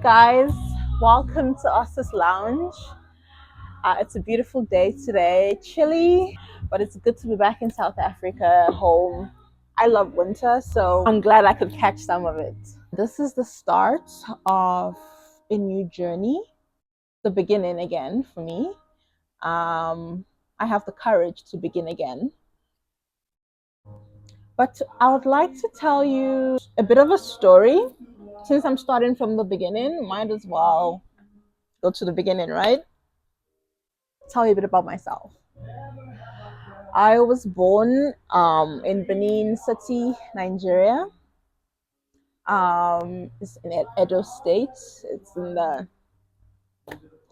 guys, welcome to Oscar's Lounge. It's a beautiful day today, chilly, but it's good to be back in South Africa, home. I love winter, so I'm glad I could catch some of it. This is the start of a new journey, the beginning again for me. I have the courage to begin again. But I would like to tell you a bit of a story. Since I'm starting from the beginning, might as well go to the beginning, right? Tell you a bit about myself. I was born in Benin City, Nigeria. It's in Edo State. It's in the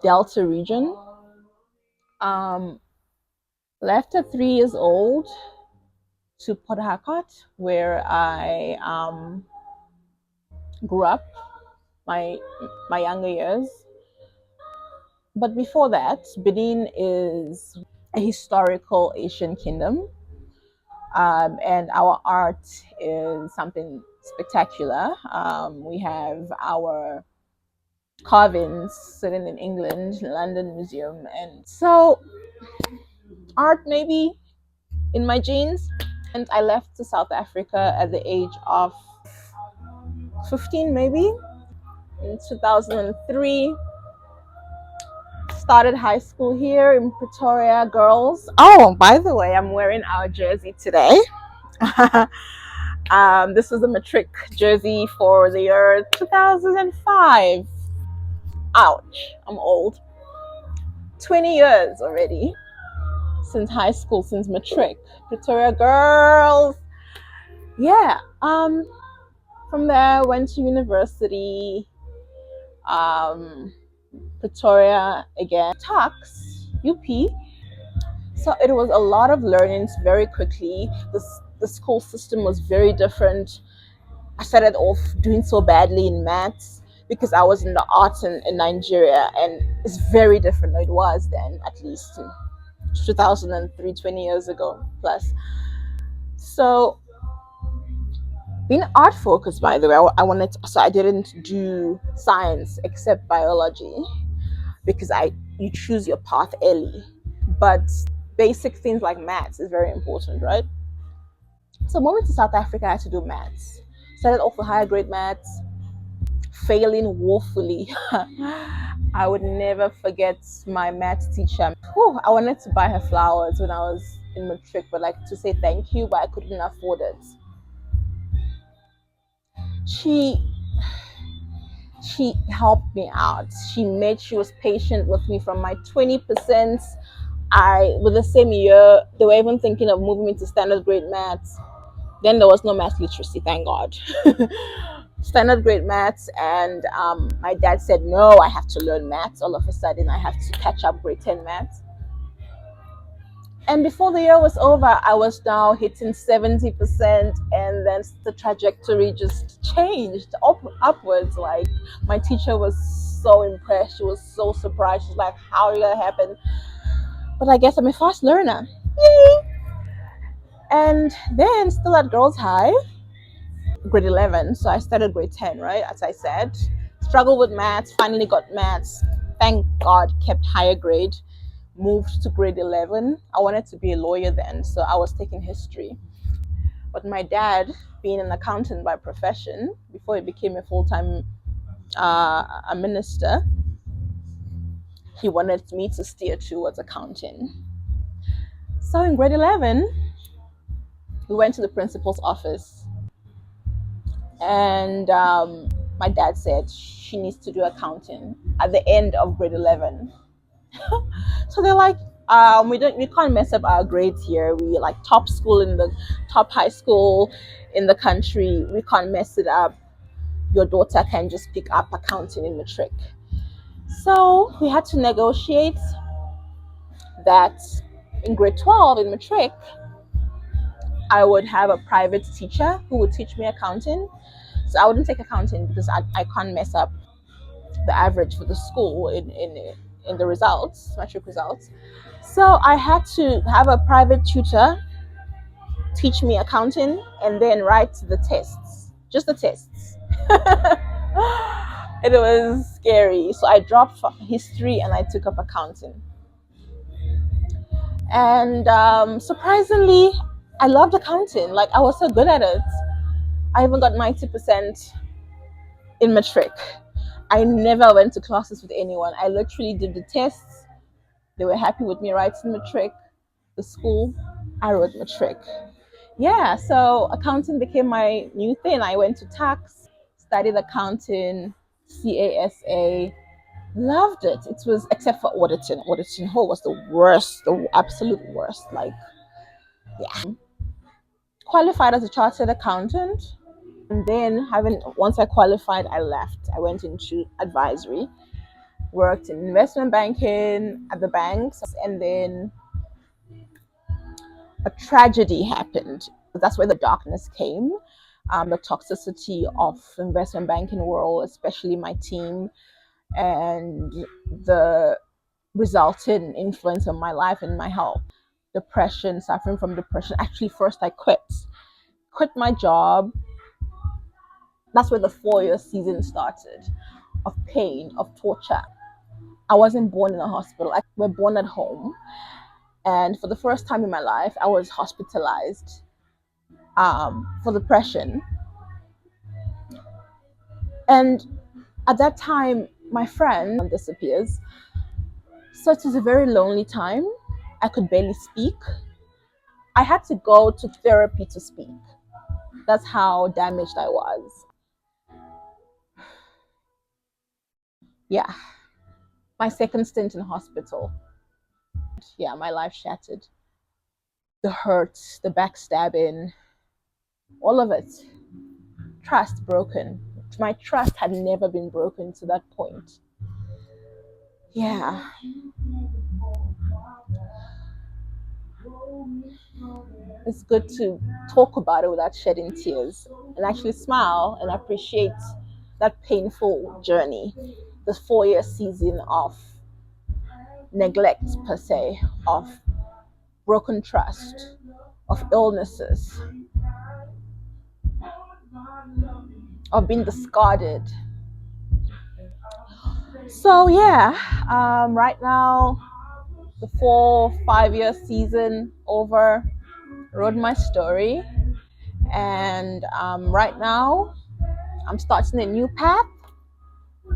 Delta region. Left at 3 years old to Port Harcourt, where I grew up my younger years. But before that, Benin is a historical Asian kingdom, and our art is something spectacular. We have our carvings sitting in England, London Museum, and so art maybe in my genes. And I left to South Africa at the age of 15, maybe in 2003. Started high school here in Pretoria, girls. Oh, by the way, I'm wearing our jersey today. This is a matric jersey for the year 2005. Ouch, I'm old. 20 years already since high school, since matric. Pretoria girls. Yeah. From there, I went to university. Pretoria again, Tux, UP. So it was a lot of learnings very quickly. The school system was very different. I started off doing so badly in maths because I was in the arts in Nigeria, and it's very different. It was then, at least in 2003, 20 years ago plus. So being art focused, by the way, I wanted to, so I didn't do science except biology because you choose your path early. But basic things like maths is very important, right? So moving to South Africa, I had to do maths. Started off with higher grade maths, failing woefully. I would never forget my maths teacher. Whew, I wanted to buy her flowers when I was in matric, but like to say thank you, but I couldn't afford it. She helped me out. She was patient with me from my 20%. With the same year, they were even thinking of moving me to standard grade maths. Then there was no math literacy, thank God. Standard grade maths, and my dad said, no, I have to learn maths. All of a sudden, I have to catch up grade 10 maths. And before the year was over, I was now hitting 70%, and then the trajectory just changed upwards. Like, my teacher was so impressed. She was so surprised. She's like, how did that happen? But I guess I'm a fast learner. Yay! And then still at Girls High, grade 11. So I started grade 10, right? As I said, struggled with maths, finally got maths. Thank God, kept higher grade. Moved to grade 11. I wanted to be a lawyer then, so I was taking history. But my dad, being an accountant by profession, before he became a full-time a minister, he wanted me to steer towards accounting. So in grade 11, we went to the principal's office, and my dad said she needs to do accounting at the end of grade 11. So they're like, we can't mess up our grades here. We like top high school in the country. We can't mess it up. Your daughter can just pick up accounting in matric. So we had to negotiate that in grade 12 in matric, I would have a private teacher who would teach me accounting. So I wouldn't take accounting because I can't mess up the average for the school in the results, matric results. So I had to have a private tutor teach me accounting and then write the tests, just the tests. It was scary. So I dropped history and I took up accounting. And surprisingly, I loved accounting. Like, I was so good at it. I even got 90% in matric. I never went to classes with anyone. I literally did the tests. They were happy with me writing matric. The school, I wrote matric. Yeah, so accounting became my new thing. I went to tax, studied accounting, CASA, loved it. It was, except for auditing. Auditing whole was the worst, the absolute worst. Like, yeah. Qualified as a chartered accountant. And then having once I qualified, I left. I went into advisory, worked in investment banking at the banks, and then a tragedy happened. That's where the darkness came. The toxicity of investment banking world, especially my team, and the resulting influence on my life and my health. Depression, suffering from depression. Actually, first I quit my job. That's where the 4 year season started of pain, of torture. I wasn't born in a hospital. I were born at home. And for the first time in my life, I was hospitalized for depression. And at that time, my friend disappears. So it was a very lonely time. I could barely speak. I had to go to therapy to speak. That's how damaged I was. Yeah, my second stint in hospital. Yeah, my life shattered. The hurt, the backstabbing, all of it. Trust broken. My trust had never been broken to that point. Yeah. It's good to talk about it without shedding tears and actually smile and appreciate that painful journey, the 4 year season of neglect, per se, of broken trust, of illnesses, of being discarded. So, yeah, right now, the 4 5 year season over, wrote my story, and right now I'm starting a new path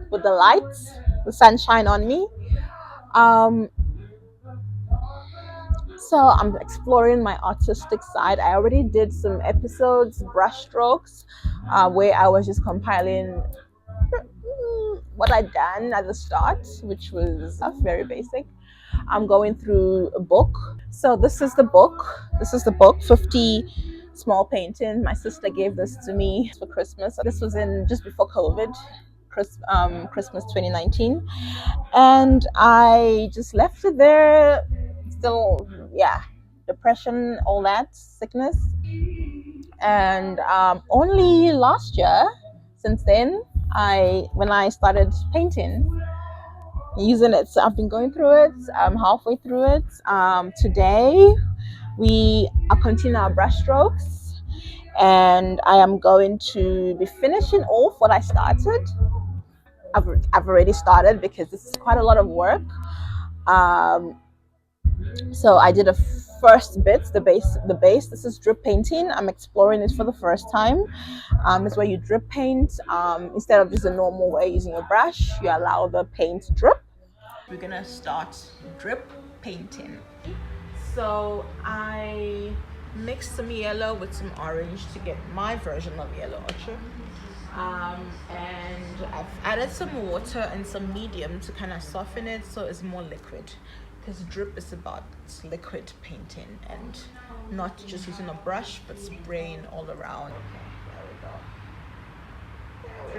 with the lights, the sunshine on me. Um, so I'm exploring my artistic side. I already did some episodes, Brushstrokes, where I was just compiling what I'd done at the start, which was very basic. I'm going through a book. So this is the book. This is the book, 50 small paintings. My sister gave this to me for Christmas. This was in just before COVID, Christmas 2019. And I just left it there. Still, yeah, depression, all that, sickness. And only last year, since then, when I started painting, using it. So I've been going through it. I'm halfway through it. Today, we are continuing our brushstrokes, and I am going to be finishing off what I started. I've already started because this is quite a lot of work. Um, so I did a first bit, the base. The base. This is drip painting. I'm exploring it for the first time. It's where you drip paint instead of just a normal way using a brush. You allow the paint to drip. We're gonna start drip painting. So I mixed some yellow with some orange to get my version of yellow ochre. And I've added some water and some medium to kind of soften it so it's more liquid, because drip is about liquid painting and not just using a brush but spraying all around. There we go.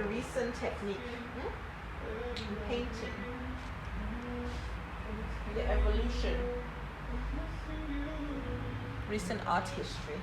A recent technique in painting, the evolution, recent art history.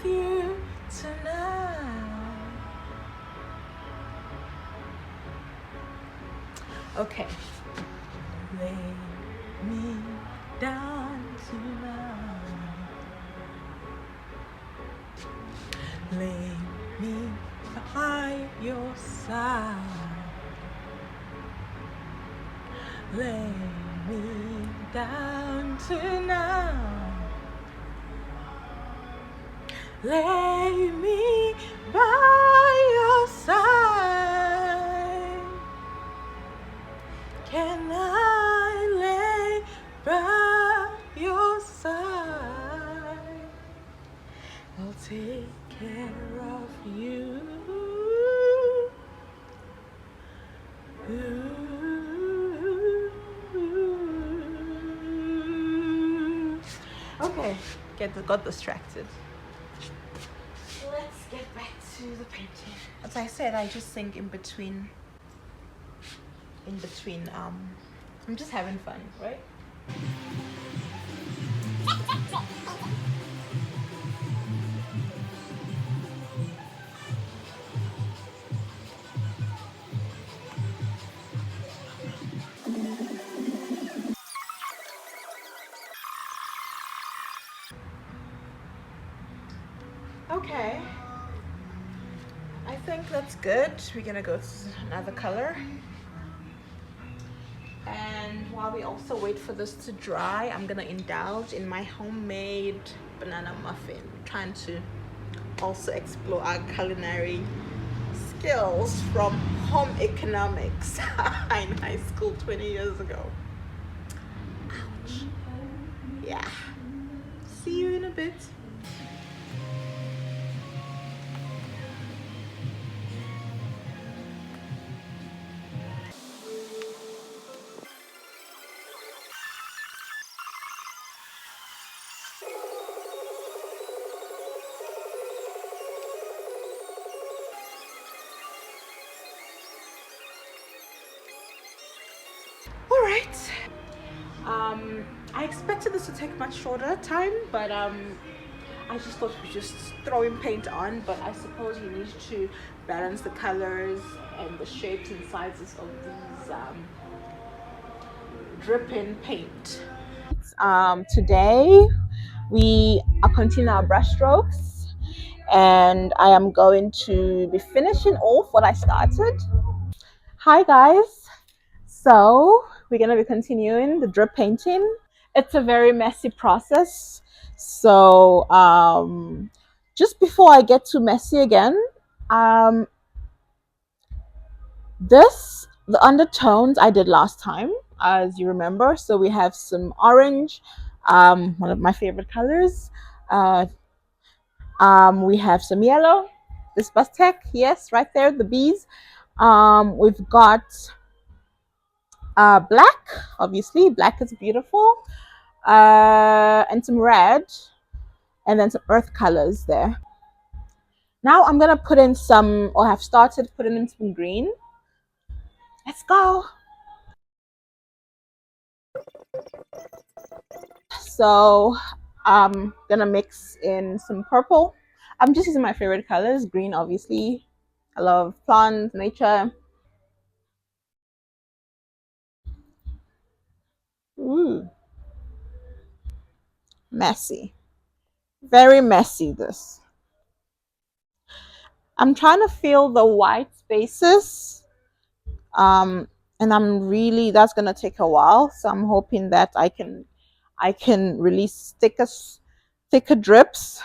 with you tonight. Okay. Lay me down tonight. Lay me by your side. Lay me down tonight. Lay me by your side. Can I lay by your side? I'll take care of you. Okay, got distracted. Let's get back to the painting. As I said, I just think in between, I'm just having fun, right? Okay, I think that's good. We're gonna go to another color. And while we also wait for this to dry, I'm gonna indulge in my homemade banana muffin, trying to also explore our culinary skills from home economics in high school 20 years ago. Ouch. Yeah. See you in a bit. All right. I expected this to take much shorter time, but I just thought we just throwing paint on. But I suppose you need to balance the colors and the shapes and sizes of these dripping paint. Today we are continuing our brush strokes, and I am going to be finishing off what I started. Hi guys. So we're gonna be continuing the drip painting. It's a very messy process. So just before I get too messy again, um, the undertones I did last time, as you remember. So we have some orange, one of my favorite colors. Uh, we have some yellow, this Bastek, yes, right there, the bees. We've got black, obviously, black is beautiful, and some red, and then some earth colors there. Now I'm gonna put in some, or have started putting in some green. Let's go. So I'm gonna mix in some purple. I'm just using my favorite colors, green obviously. I love plants, nature. Ooh, messy. Very messy this. I'm trying to fill the white spaces. Um, and that's gonna take a while. So I'm hoping that I can release thicker drips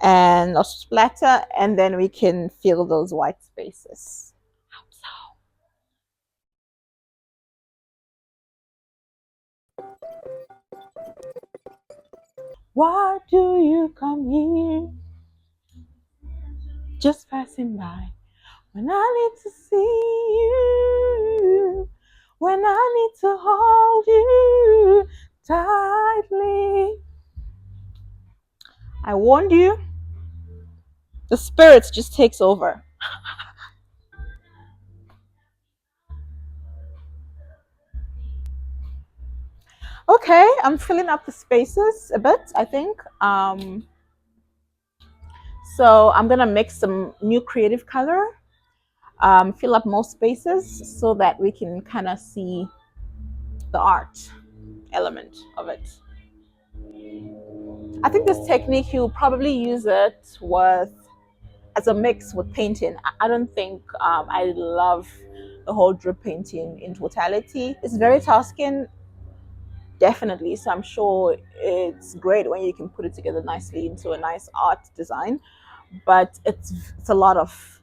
and a splatter, and then we can fill those white spaces. Why do you come here? Just passing by. When I need to see you, when I need to hold you tightly. I warned you, the spirits just takes over. Okay, I'm filling up the spaces a bit, I think. So I'm gonna mix some new creative color, fill up more spaces so that we can kind of see the art element of it. I think this technique you'll probably use it with as a mix with painting. I don't think I love the whole drip painting in totality. It's very tasking, definitely. So I'm sure it's great when you can put it together nicely into a nice art design. But it's a lot of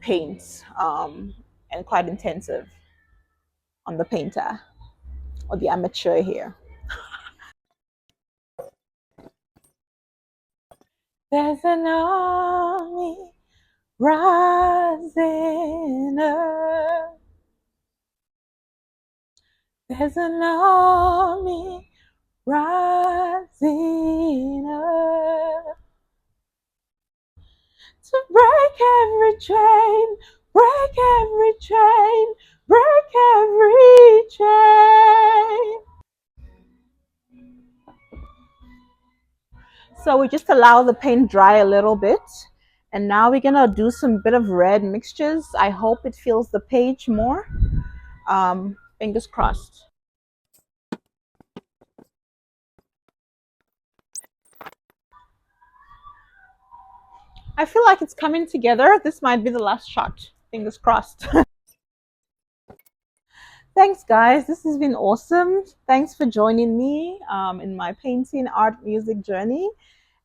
paint, and quite intensive on the painter or the amateur here. There's an army rising up. There's an army rising up to break every chain, break every chain, break every chain. So we just allow the paint dry a little bit. And now we're gonna do some bit of red mixtures. I hope it fills the page more. Fingers crossed. I feel like it's coming together. This might be the last shot. Fingers crossed. Thanks, guys. This has been awesome. Thanks for joining me in my painting, art, music journey.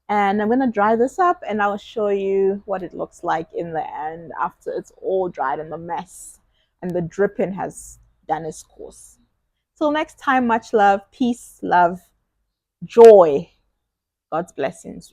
And I'm going to dry this up and I'll show you what it looks like in the end after it's all dried and the mess and the dripping has done its course. Till next time, much love, peace, love, joy. God's blessings.